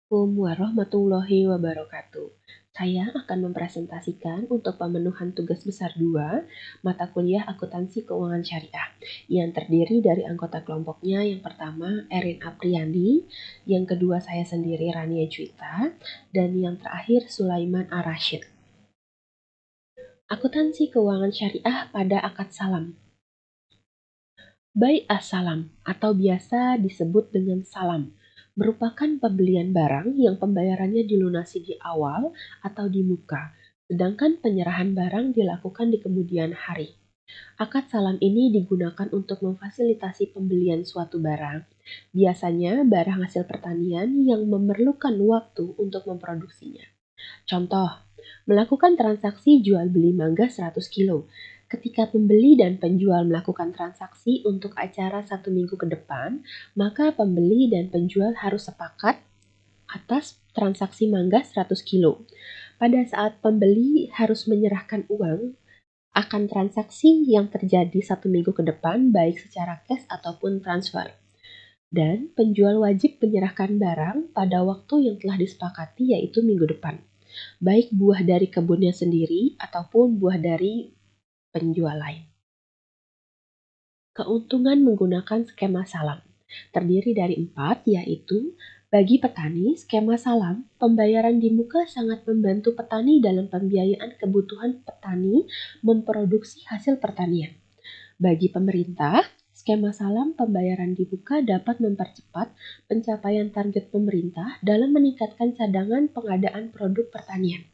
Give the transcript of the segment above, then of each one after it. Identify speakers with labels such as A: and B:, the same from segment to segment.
A: Assalamualaikum warahmatullahi wabarakatuh. Saya akan mempresentasikan untuk pemenuhan tugas besar 2, mata kuliah akuntansi keuangan syariah, yang terdiri dari anggota kelompoknya yang pertama Erin Apriandi, yang kedua saya sendiri Rania Juwita, dan yang terakhir Sulaiman Ar-Rasyid. Akuntansi keuangan syariah pada akad salam. Bai as-salam atau biasa disebut dengan salam merupakan pembelian barang yang pembayarannya dilunasi di awal atau di muka, sedangkan penyerahan barang dilakukan di kemudian hari. Akad salam ini digunakan untuk memfasilitasi pembelian suatu barang, biasanya barang hasil pertanian yang memerlukan waktu untuk memproduksinya. Contoh, melakukan transaksi jual beli mangga 100 kilo. Ketika pembeli dan penjual melakukan transaksi untuk acara 1 minggu ke depan, maka pembeli dan penjual harus sepakat atas transaksi mangga 100 kilo. Pada saat pembeli harus menyerahkan uang akan transaksi yang terjadi 1 minggu ke depan, baik secara cash ataupun transfer. Dan penjual wajib menyerahkan barang pada waktu yang telah disepakati, yaitu minggu depan, baik buah dari kebunnya sendiri ataupun buah dari penjual lain. Keuntungan menggunakan skema salam terdiri dari 4, yaitu bagi petani, skema salam, pembayaran di muka sangat membantu petani dalam pembiayaan kebutuhan petani memproduksi hasil pertanian. Bagi pemerintah, skema salam pembayaran di muka dapat mempercepat pencapaian target pemerintah dalam meningkatkan cadangan pengadaan produk pertanian.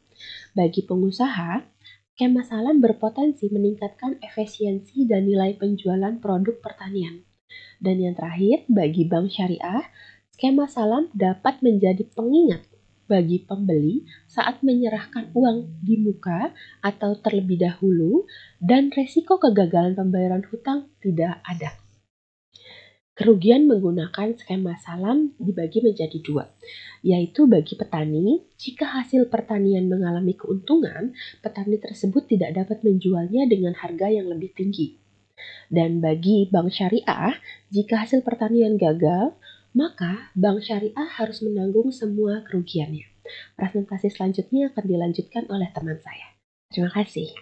A: Bagi pengusaha, skema salam berpotensi meningkatkan efisiensi dan nilai penjualan produk pertanian. Dan yang terakhir, bagi bank syariah, skema salam dapat menjadi pengingat bagi pembeli saat menyerahkan uang di muka atau terlebih dahulu, dan resiko kegagalan pembayaran hutang tidak ada. Kerugian menggunakan skema salam dibagi menjadi 2, yaitu bagi petani, jika hasil pertanian mengalami keuntungan, petani tersebut tidak dapat menjualnya dengan harga yang lebih tinggi. Dan bagi bank syariah, jika hasil pertanian gagal, maka bank syariah harus menanggung semua kerugiannya. Presentasi selanjutnya akan dilanjutkan oleh teman saya. Terima kasih.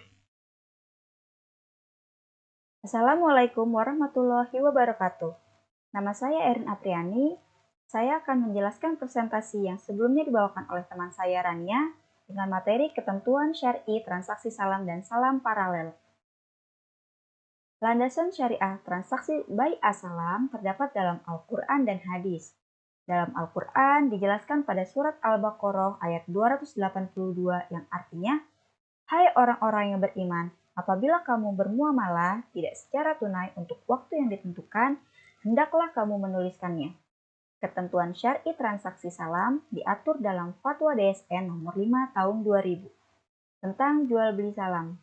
B: Assalamualaikum warahmatullahi wabarakatuh. Nama saya Erin Apriani. Saya akan menjelaskan presentasi yang sebelumnya dibawakan oleh teman saya Rania dengan materi ketentuan syar'i transaksi salam dan salam paralel. Landasan syariah transaksi bai as-salam terdapat dalam Al-Quran dan hadis. Dalam Al-Quran dijelaskan pada surat Al-Baqarah ayat 282 yang artinya, "Hai orang-orang yang beriman, apabila kamu bermuamalah tidak secara tunai untuk waktu yang ditentukan, hendaklah kamu menuliskannya." Ketentuan syar'i transaksi salam diatur dalam Fatwa DSN nomor 5 tahun 2000 tentang jual beli salam.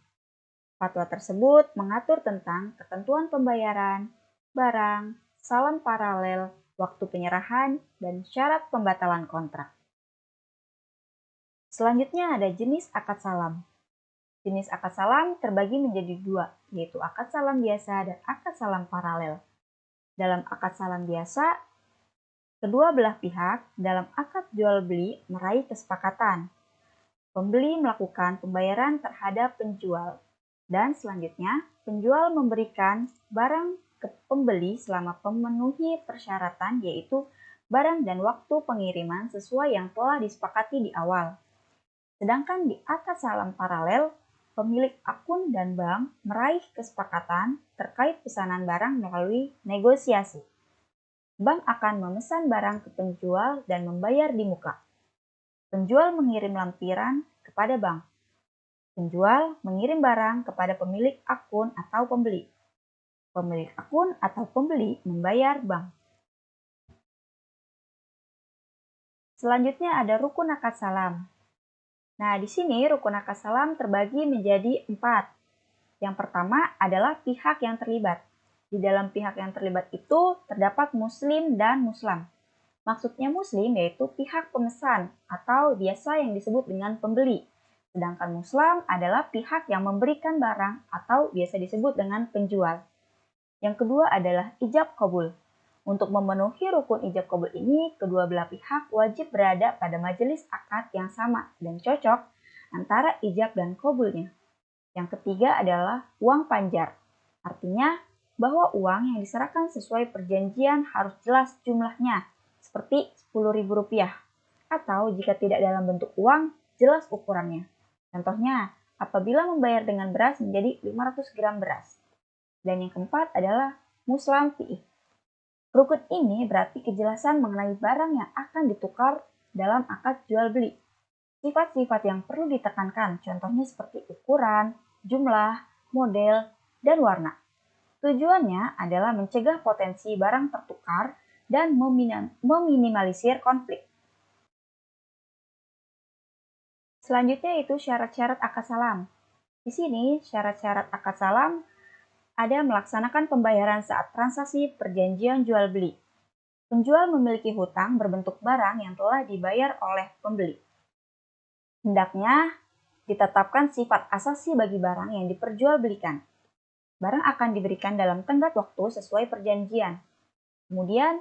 B: Fatwa tersebut mengatur tentang ketentuan pembayaran, barang, salam paralel, waktu penyerahan, dan syarat pembatalan kontrak. Selanjutnya ada jenis akad salam. Jenis akad salam terbagi menjadi 2, yaitu akad salam biasa dan akad salam paralel. Dalam akad salam biasa, kedua belah pihak dalam akad jual beli meraih kesepakatan. Pembeli melakukan pembayaran terhadap penjual, dan selanjutnya penjual memberikan barang ke pembeli selama memenuhi persyaratan, yaitu barang dan waktu pengiriman sesuai yang telah disepakati di awal. Sedangkan di akad salam paralel, pemilik akun dan bank meraih kesepakatan terkait pesanan barang melalui negosiasi. Bank akan memesan barang ke penjual dan membayar di muka. Penjual mengirim lampiran kepada bank. Penjual mengirim barang kepada pemilik akun atau pembeli. Pemilik akun atau pembeli membayar bank. Selanjutnya ada rukun akad salam. Nah, di sini rukun akad salam terbagi menjadi 4. Yang pertama adalah pihak yang terlibat. Di dalam pihak yang terlibat itu terdapat muslim dan muslam. Maksudnya muslim yaitu pihak pemesan atau biasa yang disebut dengan pembeli. Sedangkan muslam adalah pihak yang memberikan barang atau biasa disebut dengan penjual. Yang kedua adalah ijab qabul. Untuk memenuhi rukun ijab kabul ini, kedua belah pihak wajib berada pada majelis akad yang sama dan cocok antara ijab dan kabulnya. Yang ketiga adalah uang panjar. Artinya bahwa uang yang diserahkan sesuai perjanjian harus jelas jumlahnya, seperti Rp10.000. Atau jika tidak dalam bentuk uang, jelas ukurannya. Contohnya, apabila membayar dengan beras menjadi 500 gram beras. Dan yang keempat adalah muslam fi'ih. Rukun ini berarti kejelasan mengenai barang yang akan ditukar dalam akad jual beli. Sifat-sifat yang perlu ditekankan, contohnya seperti ukuran, jumlah, model, dan warna. Tujuannya adalah mencegah potensi barang tertukar dan meminimalisir konflik. Selanjutnya itu syarat-syarat akad salam. Di sini syarat-syarat akad salam ada melaksanakan pembayaran saat transaksi perjanjian jual beli. Penjual memiliki hutang berbentuk barang yang telah dibayar oleh pembeli. Hendaknya ditetapkan sifat asasi bagi barang yang diperjualbelikan. Barang akan diberikan dalam tenggat waktu sesuai perjanjian. Kemudian,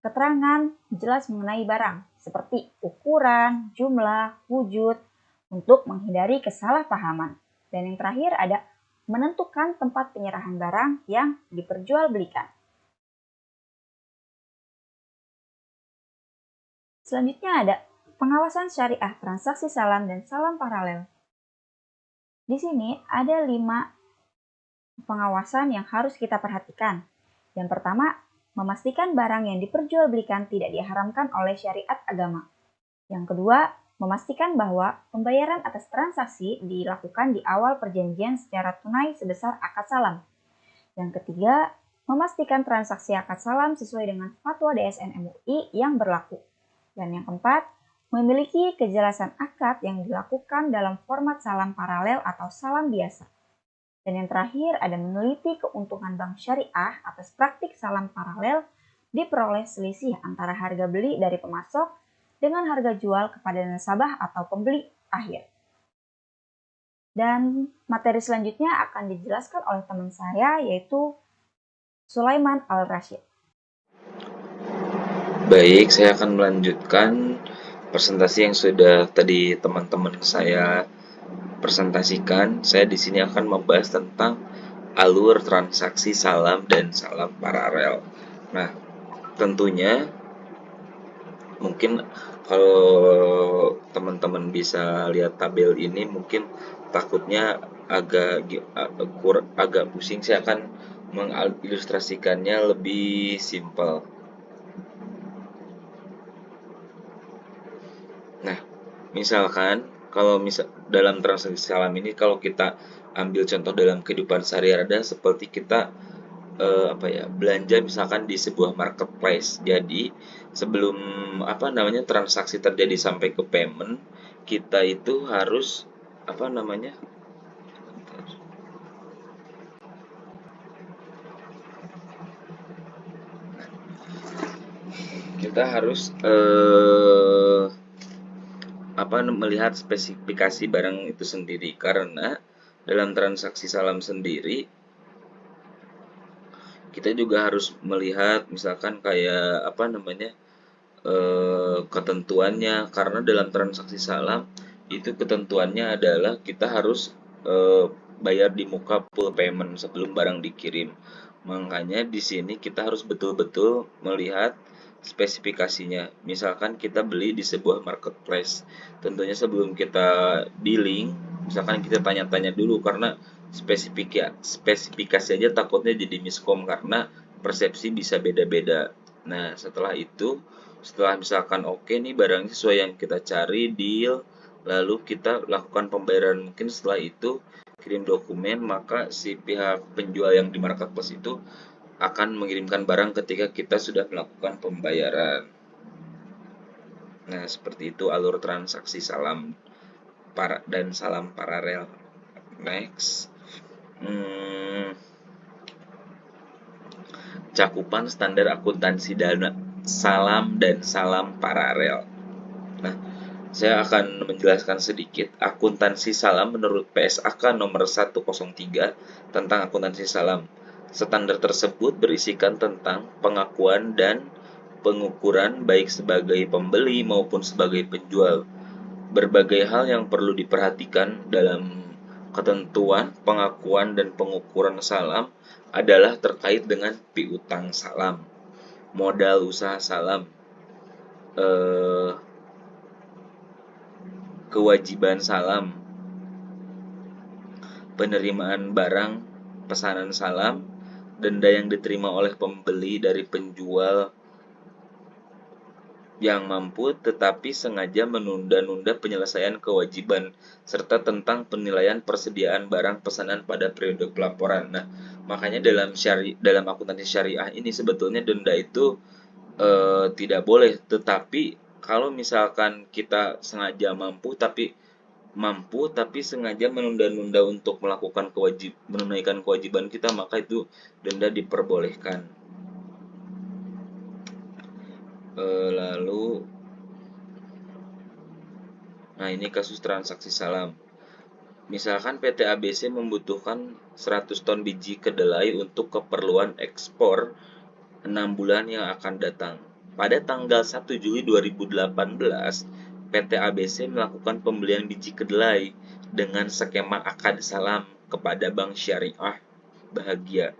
B: keterangan jelas mengenai barang, seperti ukuran, jumlah, wujud, untuk menghindari kesalahpahaman. Dan yang terakhir ada menentukan tempat penyerahan barang yang diperjualbelikan. Selanjutnya ada pengawasan syariah transaksi salam dan salam paralel. Di sini ada 5 pengawasan yang harus kita perhatikan. Yang pertama, memastikan barang yang diperjualbelikan tidak diharamkan oleh syariat agama. Yang kedua, memastikan bahwa pembayaran atas transaksi dilakukan di awal perjanjian secara tunai sebesar akad salam. Yang ketiga, memastikan transaksi akad salam sesuai dengan fatwa DSN MUI yang berlaku. Dan yang keempat, memiliki kejelasan akad yang dilakukan dalam format salam paralel atau salam biasa. Dan yang terakhir, ada meneliti keuntungan bank syariah atas praktik salam paralel diperoleh selisih antara harga beli dari pemasok dengan harga jual kepada nasabah atau pembeli akhir. Dan materi selanjutnya akan dijelaskan oleh teman saya, yaitu Sulaiman Al-Rashid.
C: Baik, saya akan melanjutkan presentasi yang sudah tadi teman-teman saya presentasikan. Saya di sini akan membahas tentang alur transaksi salam dan salam paralel. Nah, tentunya mungkin kalau teman-teman bisa lihat tabel ini mungkin takutnya agak pusing. Saya akan mengilustrasikannya lebih simpel. Nah, misalkan kalau dalam transaksi salam ini, kalau kita ambil contoh dalam kehidupan sehari-hari, ada seperti kita belanja misalkan di sebuah marketplace. Jadi sebelum transaksi terjadi sampai ke payment, kita itu harus kita harus melihat spesifikasi barang itu sendiri, karena dalam transaksi salam sendiri kita juga harus melihat misalkan kayak ketentuannya, karena dalam transaksi salam itu ketentuannya adalah kita harus bayar di muka full payment sebelum barang dikirim. Makanya di sini kita harus betul-betul melihat spesifikasinya. Misalkan kita beli di sebuah marketplace, tentunya sebelum kita dealing, misalkan kita tanya-tanya dulu, karena spesifikasi aja takutnya jadi miskom karena persepsi bisa beda-beda. Nah, setelah misalkan oke nih barangnya sesuai yang kita cari, deal, lalu kita lakukan pembayaran. Mungkin setelah itu kirim dokumen, maka si pihak penjual yang di marketplace itu akan mengirimkan barang ketika kita sudah melakukan pembayaran. Nah, seperti itu alur transaksi salam dan salam paralel. Next. Cakupan standar akuntansi dana salam dan salam paralel. Nah, saya akan menjelaskan sedikit akuntansi salam menurut PSAK nomor 103 tentang akuntansi salam. Standar tersebut berisikan tentang pengakuan dan pengukuran baik sebagai pembeli maupun sebagai penjual. Berbagai hal yang perlu diperhatikan dalam ketentuan pengakuan dan pengukuran salam adalah terkait dengan piutang salam, modal usaha salam, kewajiban salam, penerimaan barang pesanan salam, denda yang diterima oleh pembeli dari penjual yang mampu tetapi sengaja menunda-nunda penyelesaian kewajiban, serta tentang penilaian persediaan barang pesanan pada periode pelaporan. Nah, makanya dalam akuntansi syariah ini sebetulnya denda itu tidak boleh, tetapi kalau misalkan kita sengaja mampu tapi sengaja menunda-nunda untuk menunaikan kewajiban kita, maka itu denda diperbolehkan. Lalu, nah ini kasus transaksi salam. Misalkan PT ABC membutuhkan 100 ton biji kedelai untuk keperluan ekspor 6 bulan yang akan datang. Pada tanggal 1 Juli 2018, PT ABC melakukan pembelian biji kedelai dengan skema akad salam kepada Bank Syariah Bahagia.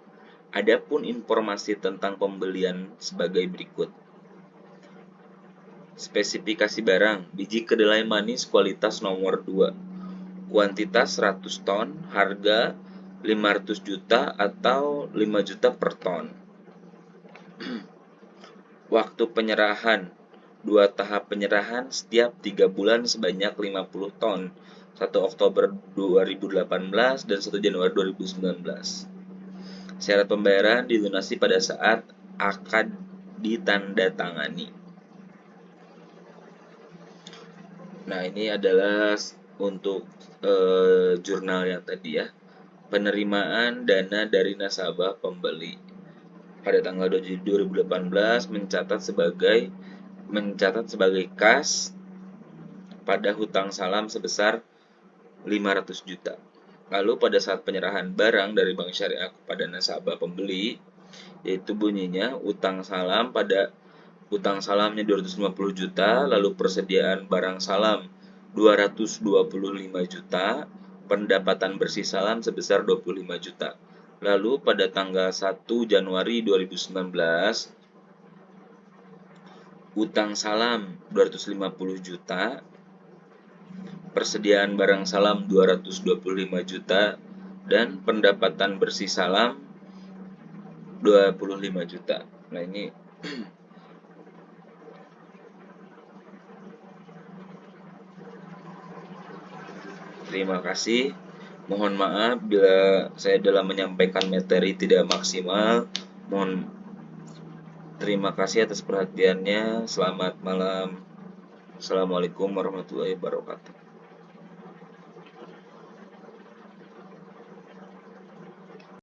C: Adapun informasi tentang pembelian sebagai berikut. Spesifikasi barang, biji kedelai manis kualitas nomor 2, kuantitas 100 ton, harga 500 juta atau 5 juta per ton. Waktu penyerahan, 2 tahap penyerahan setiap 3 bulan sebanyak 50 ton, 1 Oktober 2018 dan 1 Januari 2019. Syarat pembayaran dilunasi pada saat akad ditandatangani. Nah, ini adalah untuk jurnal yang tadi ya. Penerimaan dana dari nasabah pembeli. Pada tanggal 2 Juli 2018 mencatat sebagai kas pada hutang salam sebesar 500 juta. Lalu pada saat penyerahan barang dari Bank Syariah kepada nasabah pembeli, yaitu bunyinya utang salamnya 250 juta, lalu persediaan barang salam 225 juta, pendapatan bersih salam sebesar 25 juta. Lalu pada tanggal 1 Januari 2019, utang salam 250 juta, persediaan barang salam 225 juta, dan pendapatan bersih salam 25 juta. Nah, ini terima kasih. Mohon maaf bila saya dalam menyampaikan materi tidak maksimal. Terima kasih atas perhatiannya. Selamat malam. Assalamualaikum warahmatullahi wabarakatuh.